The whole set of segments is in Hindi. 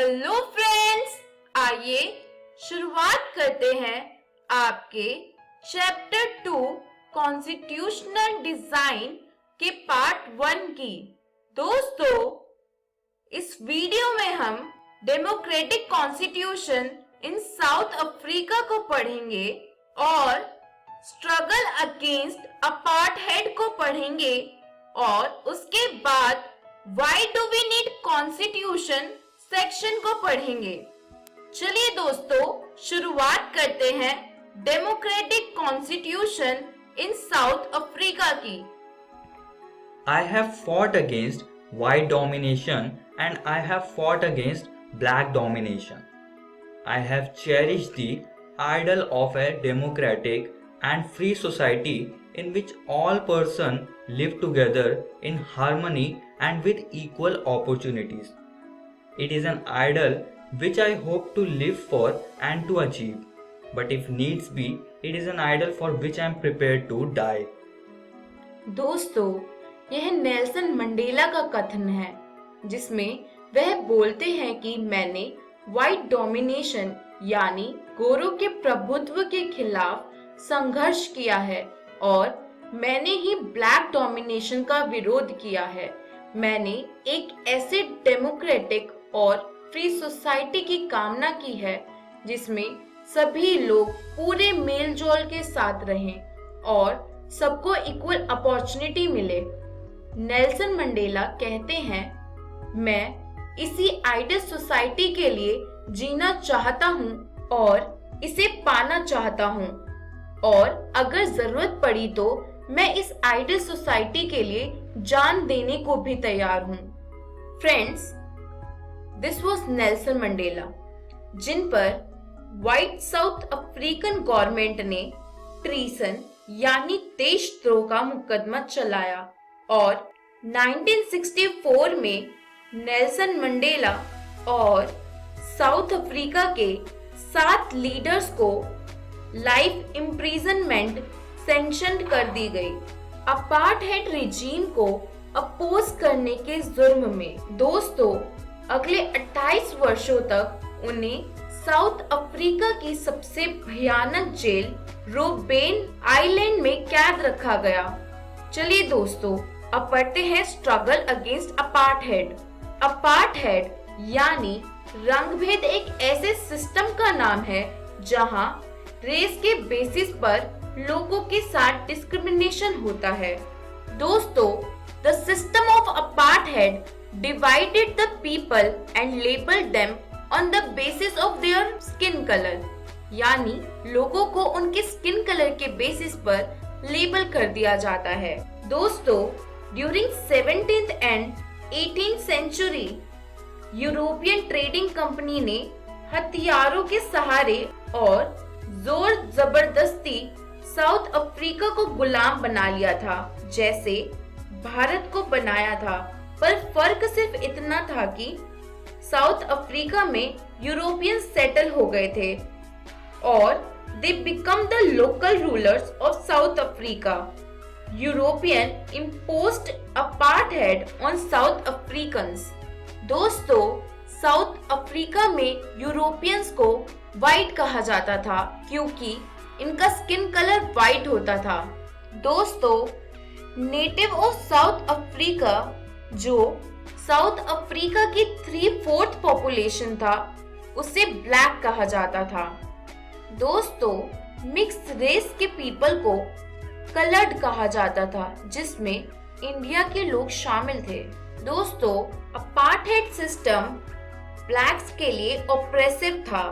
हेलो फ्रेंड्स, आइए शुरुआत करते हैं आपके चैप्टर 2 कॉन्स्टिट्यूशनल डिजाइन के पार्ट 1 की। दोस्तों, इस वीडियो में हम democratic constitution in South Africa को पढ़ेंगे और स्ट्रगल अगेंस्ट अपार्थाइड को पढ़ेंगे और उसके बाद why do we need constitution section को पढ़ेंगे। चलिए दोस्तों, शुरुआत करते हैं democratic constitution in South Africa की। I have fought against white domination and I have fought against black domination. I have cherished the ideal of a democratic and free society in which all persons live together in harmony and with equal opportunities. It is an ideal which I hope to live for and to achieve. But if needs be, it is an ideal for which I am prepared to die. दोस्तों, यह नेल्सन मंडेला का कथन है जिसमें वह बोलते हैं कि मैंने व्हाइट डोमिनेशन यानी गोरों के प्रभुत्व के खिलाफ संघर्ष किया है और मैंने ही ब्लैक डोमिनेशन का विरोध किया है। मैंने एक ऐसे डेमोक्रेटिक और फ्री सोसाइटी की कामना की है जिसमें सभी लोग पूरे मेलजोल के साथ रहें और सबको इक्वल अपॉर्चुनिटी मिले। नेल्सन मंडेला कहते हैं, मैं इसी आइडियल सोसाइटी के लिए जीना चाहता हूँ और इसे पाना चाहता हूँ और अगर जरूरत पड़ी तो मैं इस आइडियल सोसाइटी के लिए जान देने को भी तैयार हूँ। Friends, this was Nelson Mandela, जिन पर व्हाइट साउथ अफ्रीकन गवर्नमेंट ने ट्रीसन यानी देशद्रोह का मुकदमा चलाया और 1964 में नेल्सन मंडेला और साउथ अफ्रीका के 7 लीडर्स को लाइफ इम्प्रिजनमेंट सैंक्शन कर दी गई अपार्थाइड रिजीम को अपोज करने के जुर्म में। दोस्तों, अगले 28 वर्षों तक उन्हें साउथ अफ्रीका की सबसे भयानक जेल रोबेन आइलैंड में कैद रखा गया। चलिए दोस्तों, अब पढ़ते हैं स्ट्रगल अगेंस्ट अपार्थाइड। अपार्थाइड यानी रंगभेद एक ऐसे सिस्टम का नाम है जहां रेस के बेसिस पर लोगों के साथ डिस्क्रिमिनेशन होता है। दोस्तों, the system of apartheid divided the people and labeled them on the basis of their skin color, यानी लोगों को उनके स्किन कलर के बेसिस पर लेबल कर दिया जाता है। दोस्तों, during 17th and 18th century European trading company ने हथियारों के सहारे और जोर जबरदस्ती साउथ अफ्रीका को गुलाम बना लिया था, जैसे भारत को बनाया था। पर फर्क सिर्फ इतना था कि साउथ अफ्रीका में यूरोपियन सेटल हो गए थे और they become the local rulers of south Africa. European imposed apartheid on south Africans. दोस्तों, साउथ अफ्रीका में यूरोपियंस को व्हाइट कहा जाता था क्योंकि इनका स्किन कलर व्हाइट होता था। दोस्तों, नेटिव ऑफ साउथ अफ्रीका जो साउथ अफ्रीका की 3/4 पॉपुलेशन था, उसे ब्लैक कहा जाता था। दोस्तों, मिक्स्ड रेस के पीपल को कलर्ड कहा जाता था, जिसमें इंडिया के लोग शामिल थे। दोस्तों, अपार्थाइड सिस्टम ब्लैक्स के लिए ऑप्रेसिव था।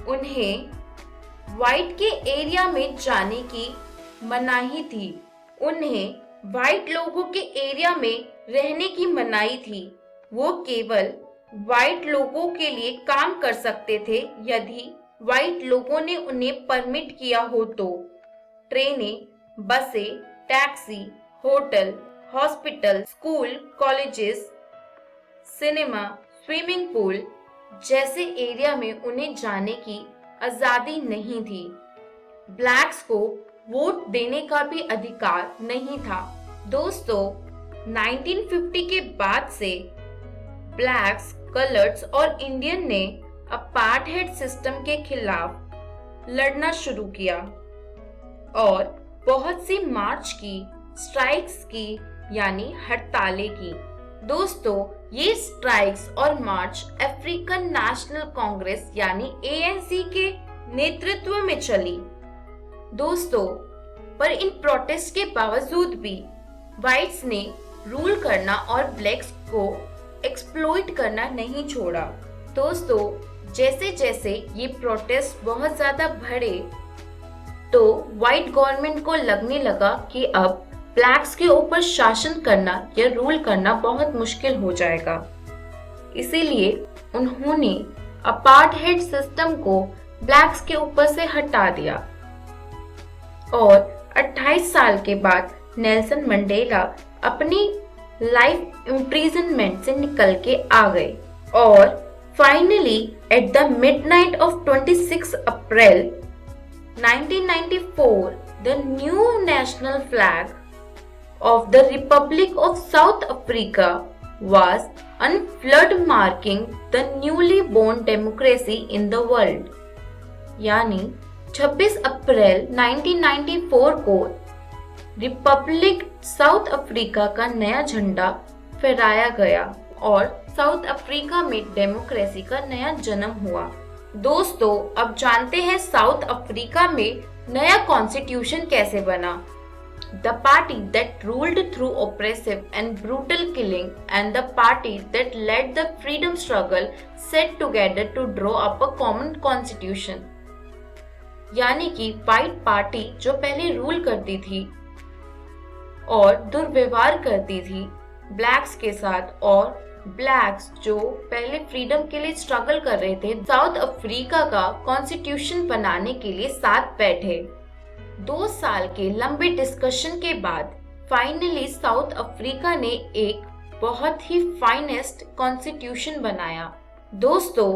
उन्हें व्हाइट के एरिया में जाने की मनाही थी। उन्हें व्हाइट लोगों के एरिया में रहने की मनाही थी। वो केवल व्हाइट लोगों के लिए काम कर सकते थे यदि व्हाइट लोगों ने उन्हें परमिट किया हो तो। ट्रेनें, बसें, taxi, hotel, hospital, school, colleges, cinema, swimming pool जैसे एरिया में उन्हें जाने की आजादी नहीं थी। ब्लैक्स को वोट देने का भी अधिकार नहीं था। दोस्तों, 1950 के बाद से ब्लैक्स कलर्ड्स और इंडियन ने अपार्टहेड सिस्टम के खिलाफ लड़ना शुरू किया और बहुत सी मार्च की, स्ट्राइक्स की यानी हड़तालें की। दोस्तों, ये स्ट्राइक्स और मार्च अफ्रीकन नेशनल कांग्रेस यानी ANC के नेतृत्व में चली। दोस्तों, पर इन प्रोटेस्ट के बावजूद भी व्हाइट्स ने रूल करना और ब्लैक्स को एक्सप्लॉइट करना नहीं छोड़ा। दोस्तों, जैसे जैसे ये प्रोटेस्ट बहुत ज्यादा बढ़े तो व्हाइट गवर्नमेंट को लगने लगा कि अब ब्लैक्स के ऊपर शासन करना या रूल करना बहुत मुश्किल हो जाएगा। इसीलिए उन्होंने अपार्टहेड सिस्टम को ब्लैक्स के ऊपर से हटा दिया और 28 साल के बाद नेल्सन मंडेला अपनी लाइफ इम्प्रिजनमेंट से निकल के आ गए और finally at the midnight of 26 April 1994 the new national flag of the Republic of South Africa was unfurled, marking the newly born democracy in the world। यानी 26 अप्रैल 1994 को रिपब्लिक साउथ अफ्रीका का नया झंडा फहराया गया और साउथ अफ्रीका में डेमोक्रेसी का नया जन्म हुआ। दोस्तों, अब जानते हैं साउथ अफ्रीका में नया कॉन्स्टिट्यूशन कैसे बना। The party that ruled through oppressive and brutal killing and the party that led the freedom struggle sat together to draw up a common constitution। यानी कि व्हाइट पार्टी जो पहले रूल करती थी और दुर्व्यवहार करती थी ब्लैक्स के साथ, और ब्लैक्स जो पहले फ्रीडम के लिए स्ट्रगल कर रहे थे, साउथ अफ्रीका का कॉन्स्टिट्यूशन बनाने के लिए साथ बैठे। 2 साल के लंबे डिस्कशन के बाद फाइनली साउथ अफ्रीका ने एक बहुत ही फाइनेस्ट कॉन्स्टिट्यूशन बनाया। दोस्तों,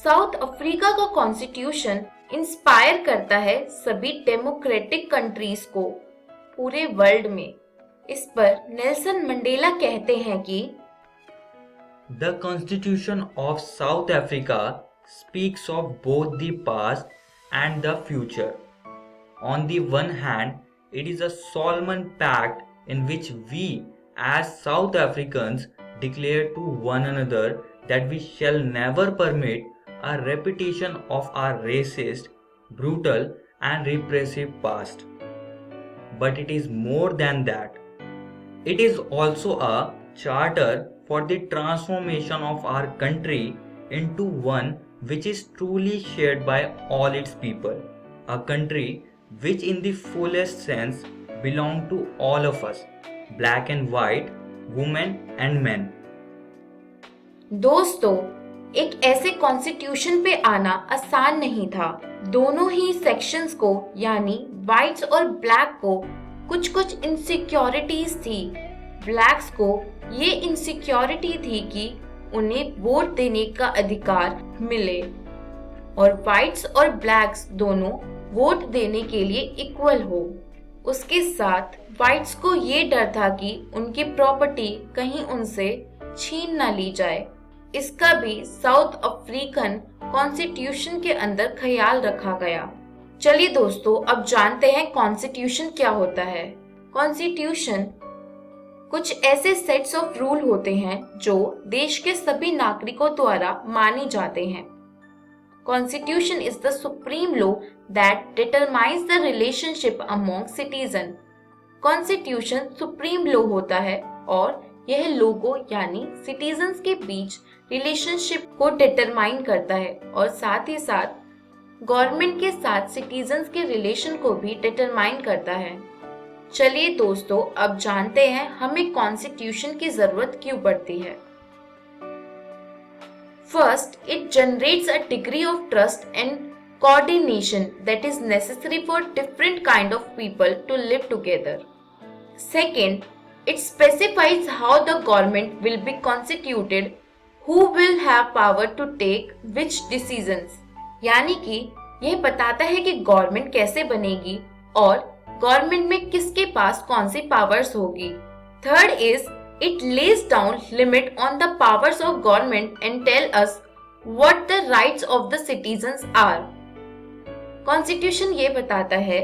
साउथ अफ्रीका का कॉन्स्टिट्यूशन इंस्पायर करता है सभी डेमोक्रेटिक कंट्रीज को पूरे वर्ल्ड में। इस पर नेल्सन मंडेला कहते हैं कि The Constitution of South Africa speaks of both the past and the future. On the one hand, it is a solemn pact in which we as South Africans declare to one another that we shall never permit a repetition of our racist, brutal and repressive past. But it is more than that. It is also a charter for the transformation of our country into one which is truly shared by all its people. A country which in the fullest sense belong to all of us, black and white, women and men. दोस्तों, एक ऐसे कॉन्स्टिट्यूशन पे आना आसान नहीं था। दोनों ही सेक्शंस को यानी व्हाइट्स और ब्लैक को कुछ इनसिक्योरिटीज थी। ब्लैक्स को ये इनसिक्योरिटी थी कि उन्हें वोट देने का अधिकार मिले और व्हाइट्स और ब्लैक्स दोनों वोट देने के लिए इक्वल हो। उसके साथ व्हाइट्स को ये डर था कि उनकी प्रॉपर्टी कहीं उनसे छीन ना ली जाए। इसका भी साउथ अफ्रीकन कॉन्स्टिट्यूशन के अंदर ख्याल रखा गया। चलिए दोस्तों, अब जानते हैं कॉन्स्टिट्यूशन क्या होता है। कॉन्स्टिट्यूशन कुछ ऐसे सेट्स ऑफ रूल होते हैं जो देश के सभी नागरिकों द्वारा माने जाते हैं। Constitution is the supreme law that determines the relationship among citizen. Constitution supreme law होता है और यह लोगों यानी सिटीजन्स के बीच रिलेशनशिप को डिटरमाइन करता है और साथ ही साथ गवर्नमेंट के साथ सिटीजन्स के रिलेशन को भी डिटरमाइन करता है। चलिए दोस्तों, अब जानते हैं हमें कॉन्स्टिट्यूशन की जरूरत क्यों पड़ती है। First, it generates a degree of trust and coordination that is necessary for different kind of people to live together. Second, it specifies how the government will be constituted, who will have power to take which decisions। यानी कि यह बताता है कि गवर्नमेंट कैसे बनेगी और गवर्नमेंट में किसके पास कौन सी पावर्स होगी। Third is It lays down limit on the powers of government and tell us what the rights of the citizens are. Constitution ये बताता है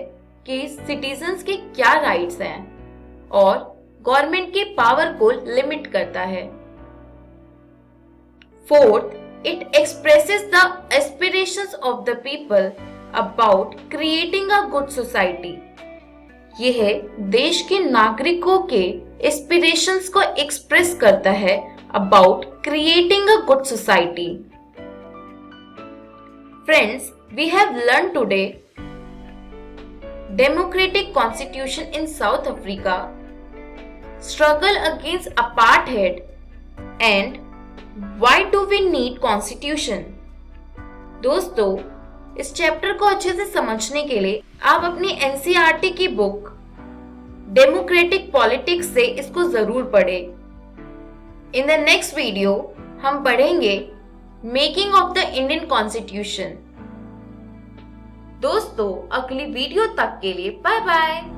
कि सिटीजन्स के क्या राइट्स हैं और गवर्नमेंट के पावर को लिमिट करता है। Fourth, it expresses the aspirations of the people about creating a good society. यह देश के नागरिकों के एस्पिरेशंस को एक्सप्रेस करता है about creating a good society. Friends, we have learned today democratic constitution in South Africa, struggle against apartheid, and why do we need constitution? दोस्तों, इस चैप्टर को अच्छे से समझने के लिए आप अपनी एनसीईआरटी की बुक डेमोक्रेटिक पॉलिटिक्स से इसको जरूर पढ़ें। इन द नेक्स्ट वीडियो हम पढ़ेंगे making of the Indian constitution. दोस्तों, अगली वीडियो तक के लिए बाय बाय।